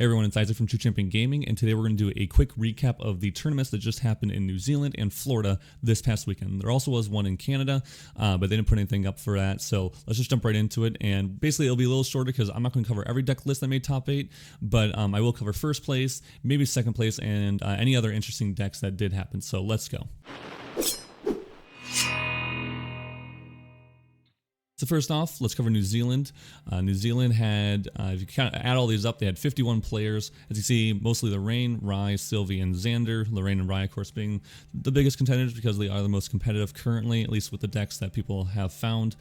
Hey everyone, it's Isaac from True Champion Gaming, and today we're going to do a quick recap of the tournaments that just happened in New Zealand and Florida this past weekend. There also was one in Canada, but they didn't put anything up for that, so let's just jump right into it. And basically it'll be a little shorter because I'm not going to cover every deck list that made top 8, but I will cover first place, maybe second place, and any other interesting decks that did happen. So let's go. So first off, let's cover New Zealand. New Zealand had, if you kind of add all these up, they had 51 players. As you see, mostly Lorraine, Rais, Sylvie, and Zander. Lorraine and Rai, of course, being the biggest contenders because they are the most competitive currently, at least with the decks that people have found.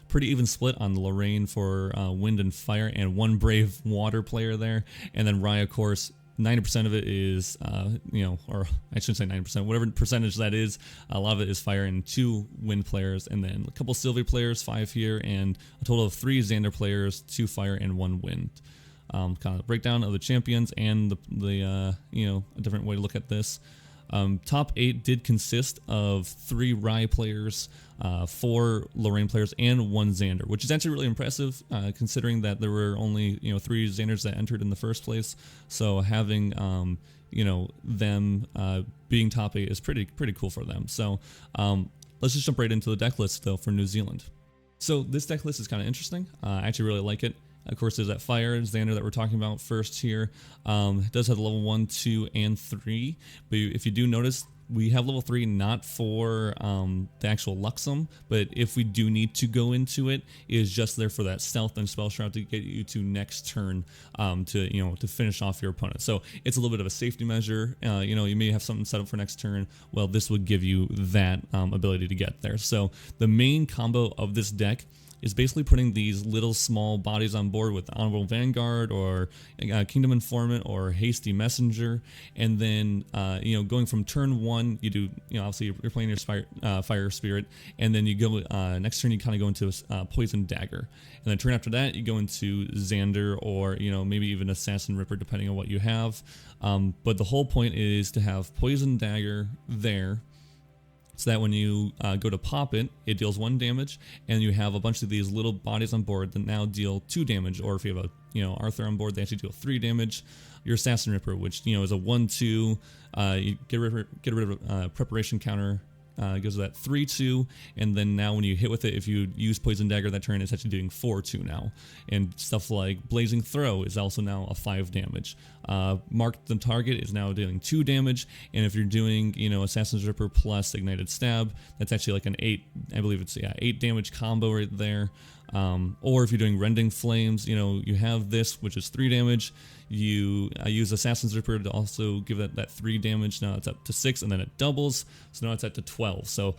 Pretty even split on Lorraine for Wind and Fire, and one brave water player there. And then Rai, of course, 90% of it is, or I shouldn't say 90%, whatever percentage that is, a lot of it is fire and 2 wind players, and then a couple Sylvie players, 5 here, and a total of 3 Zander players, 2 fire and 1 wind. Kind of breakdown of the champions and a different way to look at this. Top 8 did consist of 3 Rai players, 4 Lorraine players, and 1 Zander, which is actually really impressive considering that there were only 3 Zanders that entered in the first place. So having them being top 8 is pretty cool for them. So let's just jump right into the deck list though for New Zealand. So this deck list is kind of interesting. I actually really like it. Of course, there's that Fire Zander that we're talking about first here. It does have level 1, 2, and 3. But if you do notice, we have level 3 not for the actual Luxem, but if we do need to go into it, it is just there for that stealth and spell shroud to get you to next turn to finish off your opponent. So it's a little bit of a safety measure. You may have something set up for next turn. Well, this would give you that ability to get there. So the main combo of this deck is basically putting these little small bodies on board with Honorable Vanguard or Kingdom Informant or Hasty Messenger, and then going from turn 1, you do obviously you're playing your Fire Spirit, and then you go next turn you kind of go into Poison Dagger, and then turn after that you go into Zander or maybe even Assassin Ripper depending on what you have, but the whole point is to have Poison Dagger there, so that when you go to pop it, it deals 1 damage, and you have a bunch of these little bodies on board that now deal 2 damage, or if you have a Arthur on board, they actually deal 3 damage. Your Assassin Ripper, which is a 1/2, you get rid of preparation counter. Goes to that 3/2, and then now when you hit with it, if you use Poison Dagger that turn, it's actually doing 4/2 now. And stuff like Blazing Throw is also now a 5 damage. Mark the Target is now dealing 2 damage, and if you're doing Assassin's Ripper plus Ignited Stab, that's actually like an 8, I believe it's 8 damage combo right there. Or if you're doing Rending Flames, you have this, which is 3 damage. You use Assassin's Ripper to also give that 3 damage. Now it's up to 6, and then it doubles, so now it's up to 12. So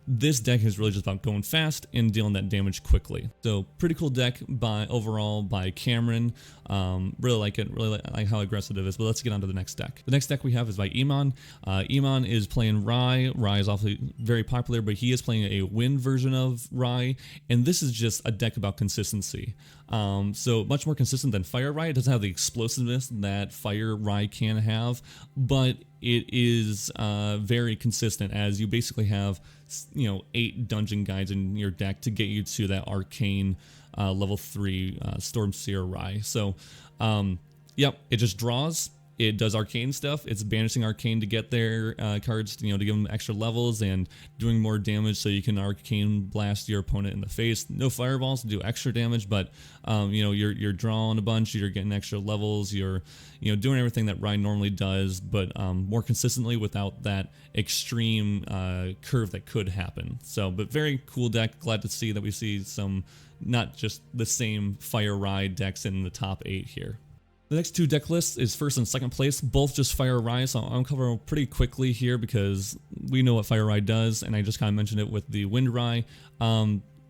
this deck is really just about going fast and dealing that damage quickly. So pretty cool deck overall by Cameron. Really like it, really like how aggressive it is. But let's get on to the next deck. The next deck we have is by Iman. Iman is playing Rai. Rai is obviously very popular, but he is playing a wind version of Rai, and this is just a deck about consistency. So much more consistent than Fire Rai. It doesn't have the explosiveness that Fire Rai can have, but it is very consistent, as you basically have 8 dungeon guides in your deck to get you to that arcane level 3 Stormseer Rai. So yep, it just draws. It does arcane stuff. It's banishing arcane to get their cards, to give them extra levels and doing more damage, so you can arcane blast your opponent in the face. No fireballs to do extra damage, but you're drawing a bunch. You're getting extra levels. You're doing everything that Ryan normally does, but more consistently without that extreme curve that could happen. So, but very cool deck. Glad to see that we see some, not just the same Fire Rai decks in the top 8 here. The next 2 deck lists is first and second place, both just Fire Rai, so I'll cover them pretty quickly here because we know what Fire Rai does, and I just kind of mentioned it with the Wind Rai.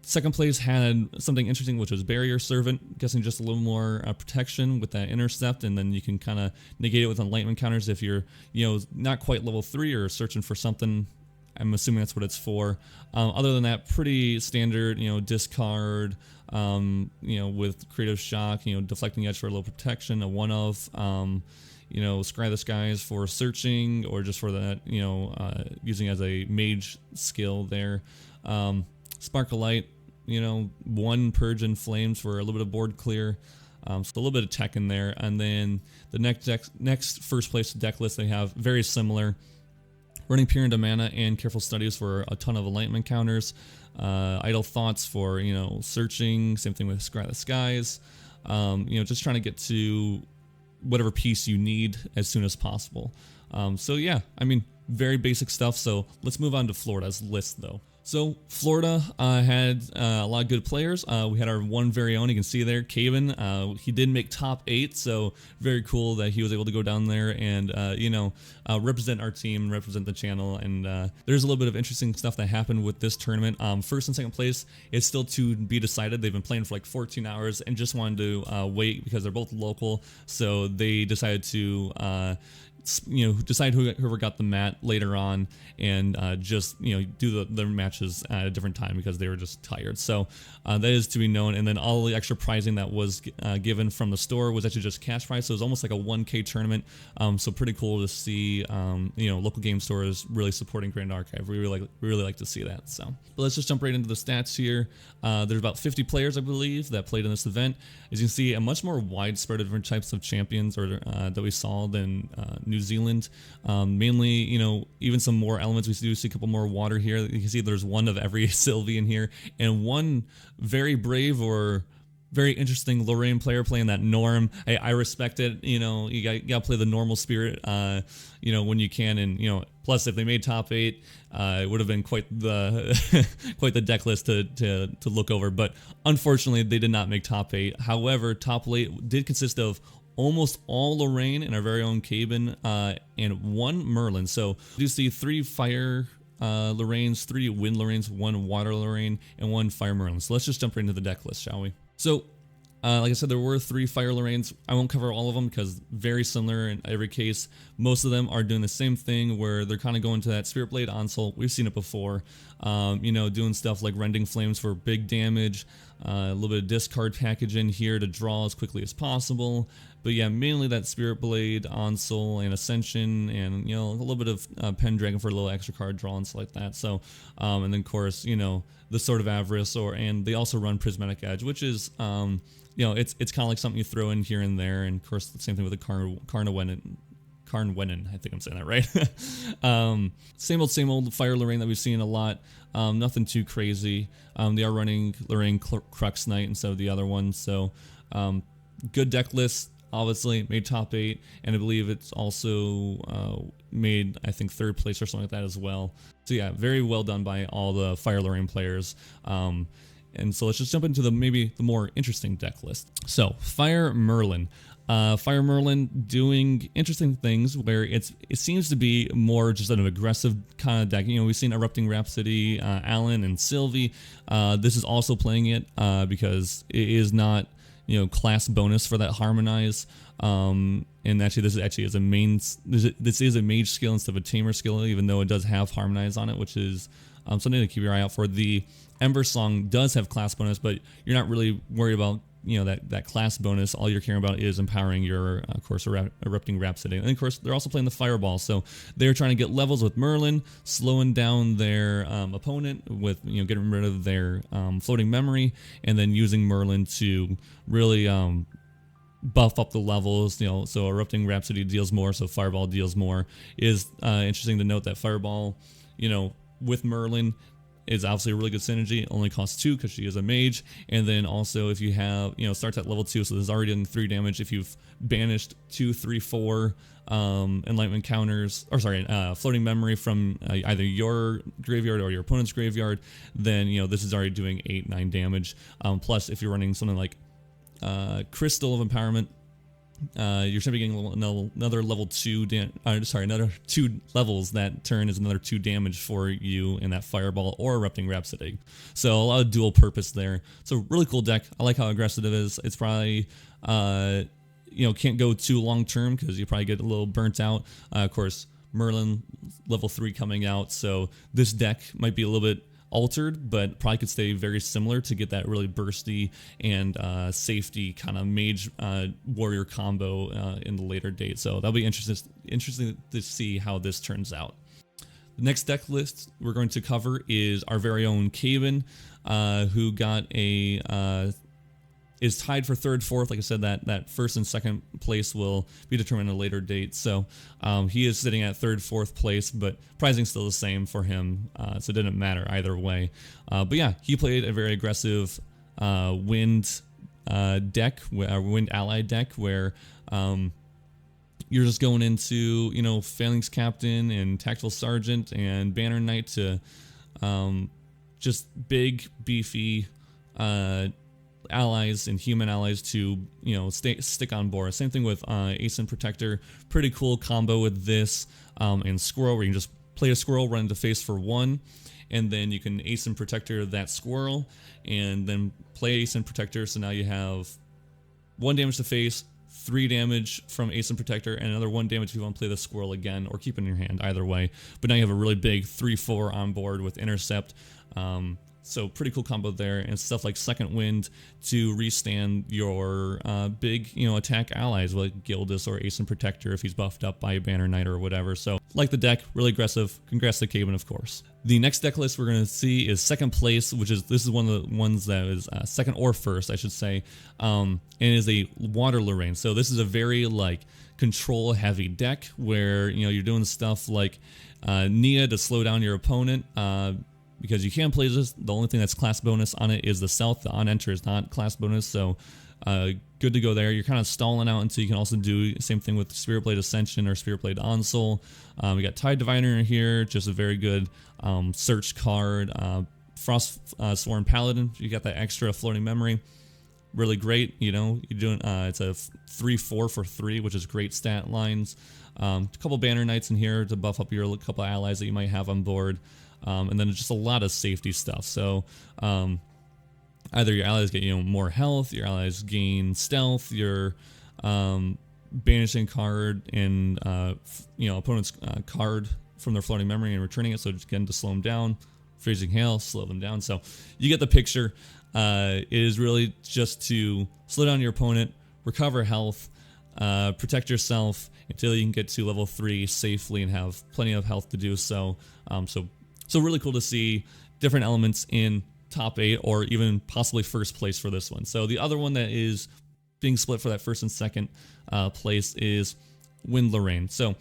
Second place had something interesting, which was Barrier Servant, guessing just a little more protection with that Intercept, and then you can kind of negate it with Enlightenment counters if you're, not quite level 3 or searching for something. I'm assuming that's what it's for. Other than that, pretty standard, discard, with Creative Shock, Deflecting Edge for a little protection, a 1-of, Scry the Skies for searching, or just for that, using as a mage skill there. Sparkle Light, 1 Purge and Flames for a little bit of board clear. So a little bit of tech in there. And then the next first place deck list they have very similar. Running Peer into Mana and Careful Studies for a ton of enlightenment counters. Idle Thoughts for, searching. Same thing with Scry the Skies. Just trying to get to whatever piece you need as soon as possible. So yeah, I mean, very basic stuff. So let's move on to Florida's list though. So Florida had a lot of good players. We had our one very own, you can see there, Caven. He did make top 8, so very cool that he was able to go down there and, represent our team, represent the channel. And there's a little bit of interesting stuff that happened with this tournament. First and second place is still to be decided. They've been playing for like 14 hours and just wanted to wait because they're both local. So they decided to decide whoever got the mat later on and do their matches at a different time because they were just tired. So that is to be known. And then all the extra prizing that was given from the store was actually just cash prize. So it was almost like a 1K tournament. So pretty cool to see, local game stores really supporting Grand Archive. We really like to see that. So, but let's just jump right into the stats here. There's about 50 players, I believe, that played in this event. As you can see, a much more widespread of different types of champions that we saw than New Zealand. Mainly, even some more elements. We do see a couple more water here. You can see there's one of every Sylvie in here, and one very brave or very interesting Lorraine player playing that Norm. I respect it. You got to play the normal spirit, when you can. And, plus if they made top 8, it would have been quite the quite the deck list to look over. But unfortunately, they did not make top 8. However, top 8 did consist of almost all Lorraine and our very own Caben, and one Merlin. So you see 3 Fire Lorraines, 3 Wind Lorraines, 1 Water Lorraine, and 1 Fire Merlin. So let's just jump right into the deck list, shall we? So, like I said, there were 3 Fire Lorraines. I won't cover all of them because very similar in every case. Most of them are doing the same thing where they're kind of going to that Spirit Blade Onslaught. We've seen it before. Doing stuff like Rending Flames for big damage. A little bit of discard package in here to draw as quickly as possible. But yeah, mainly that Spirit Blade, Onslaught, and Ascension, and a little bit of Pendragon for a little extra card draw and stuff like that. So, and then of course, the Sword of Avarice, and they also run Prismatic Edge, which is, it's kind of like something you throw in here and there. And of course, the same thing with the Karnwennen, I think I'm saying that right. Same old Fire Lorraine that we've seen a lot. Nothing too crazy. They are running Lorraine Crux Knight instead of the other one. So, good deck list. Obviously made top 8, and I believe it's also made, I think, 3rd place or something like that as well. So yeah, very well done by all the Fire Lorraine players. And so let's just jump into the more interesting deck list. So Fire Merlin. Fire Merlin doing interesting things where it seems to be more just an aggressive kind of deck. We've seen Erupting Rhapsody, Alan, and Sylvie. This is also playing it because it is not class bonus for that Harmonize. And actually, this is a mage skill instead of a tamer skill, even though it does have Harmonize on it, which is something to keep your eye out for. The Ember Song does have class bonus, but you're not really worried about that class bonus. All you're caring about is empowering your, of course, Erupting Rhapsody. And of course, they're also playing the Fireball, so they're trying to get levels with Merlin, slowing down their opponent with getting rid of their floating memory, and then using Merlin to really buff up the levels. So Erupting Rhapsody deals more, so Fireball deals more. Is interesting to note that Fireball, with Merlin, is obviously a really good synergy. It only costs 2 because she is a mage. And then also if you have, starts at level 2, so there's already doing 3 damage. If you've banished 2, 3, 4 enlightenment counters, floating memory from either your graveyard or your opponent's graveyard, then, this is already doing 8, 9 damage. Plus, if you're running something like Crystal of Empowerment, you're simply getting another level 2 another 2 levels that turn is another 2 damage for you in that Fireball or Erupting Rhapsody. So a lot of dual purpose there. So really cool deck. I like how aggressive it is. It's probably can't go too long term because you probably get a little burnt out. Of course, Merlin level 3 coming out, so this deck might be a little bit altered, but probably could stay very similar to get that really bursty and safety kind of mage warrior combo in the later date. So that'll be interesting to see how this turns out. The next deck list we're going to cover is our very own Caven, who got a is tied for third, fourth. Like I said, that first and second place will be determined at a later date. So he is sitting at third, fourth place, but pricing's still the same for him. So it didn't matter either way. But yeah, he played a very aggressive wind deck, wind ally deck, where you're just going into, you know, Phalanx Captain and Tactical Sergeant and Banner Knight to just big, beefy allies and human allies to, you know, stick on board. Same thing with Ace and Protector. Pretty cool combo with this and Squirrel, where you can just play a Squirrel, run into face for 1, and then you can Ace and Protector that Squirrel, and then play Ace and Protector. So now you have 1 damage to face, 3 damage from Ace and Protector, and another 1 damage if you want to play the Squirrel again, or keep it in your hand, either way. But now you have a really big 3/4 on board with Intercept. So pretty cool combo there, and stuff like Second Wind to restand your big, you know, attack allies like Gildas or Ace and Protector if he's buffed up by a Banner Knight or whatever. So like the deck, really aggressive. Congrats to Caban, of course. The next deck list we're going to see is second place, which is, this is one of the ones that is second or first, I should say, and is a Water Lorraine. So this is a very like control heavy deck where, you know, you're doing stuff like Nia to slow down your opponent. Because you can play this, the only thing that's class bonus on it is the stealth. The on-enter is not class bonus, so good to go there. You're kind of stalling out until you can also do the same thing with Spirit Blade Ascension or Spirit Blade Onsol. We got Tide Diviner in here, just a very good search card. Frost Sworn Paladin, you got that extra floating memory. Really great, you know, you're doing, it's a 3/4 for 3, which is great stat lines. A couple Banner Knights in here to buff up your couple allies that you might have on board. And then just a lot of safety stuff. So either your allies get, you know, more health, your allies gain stealth, your banishing card and you know, opponent's card from their floating memory and returning it. So just again to slow them down, freezing hail, slow them down. So you get the picture. It is really just to slow down your opponent, recover health, protect yourself until you can get to level 3 safely and have plenty of health to do so. So really cool to see different elements in top 8 or even possibly first place for this one. So the other one that is being split for that first and second place is Wind Lorraine. So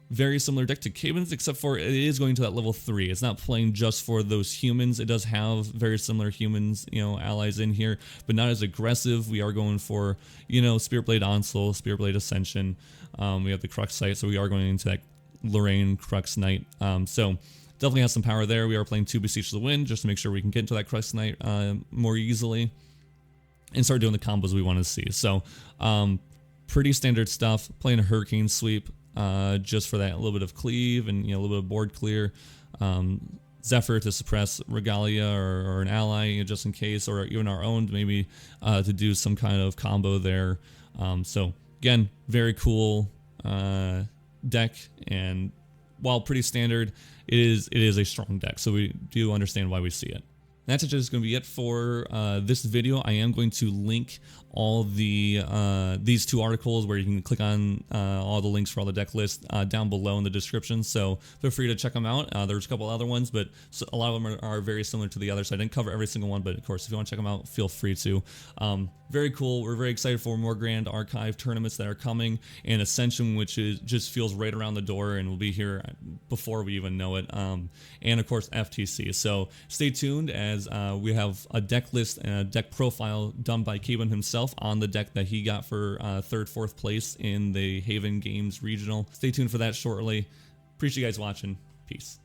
very similar deck to Caban's, except for it is going to that level 3. It's not playing just for those humans. It does have very similar humans, you know, allies in here, but not as aggressive. We are going for, you know, Spirit Blade Onsol, Spirit Blade Ascension. We have the Crux Sight, so we are going into that Lorraine Crux Knight. So definitely has some power there. We are playing 2 Beseech the Wind just to make sure we can get into that Crux Knight more easily and start doing the combos we want to see. So pretty standard stuff. Playing a Hurricane Sweep just for that little bit of cleave and, you know, a little bit of board clear. Zephyr to suppress Regalia or an ally, you know, just in case, or even our own maybe to do some kind of combo there. So again, very cool deck, and while pretty standard, it is a strong deck, so we do understand why we see it. That's just going to be it for this video. I am going to link all the these 2 articles where you can click on all the links for all the deck lists down below in the description. So feel free to check them out. There's a couple other ones, but a lot of them are very similar to the others. So I didn't cover every single one, but of course, if you want to check them out, feel free to. Very cool. We're very excited for more Grand Archive tournaments that are coming, and Ascension, which is just feels right around the door and will be here before we even know it. And of course, FTC. So stay tuned as we have a deck list and a deck profile done by Caban himself on the deck that he got for 3rd, 4th place in the Haven Games Regional. Stay tuned for that shortly. Appreciate you guys watching. Peace.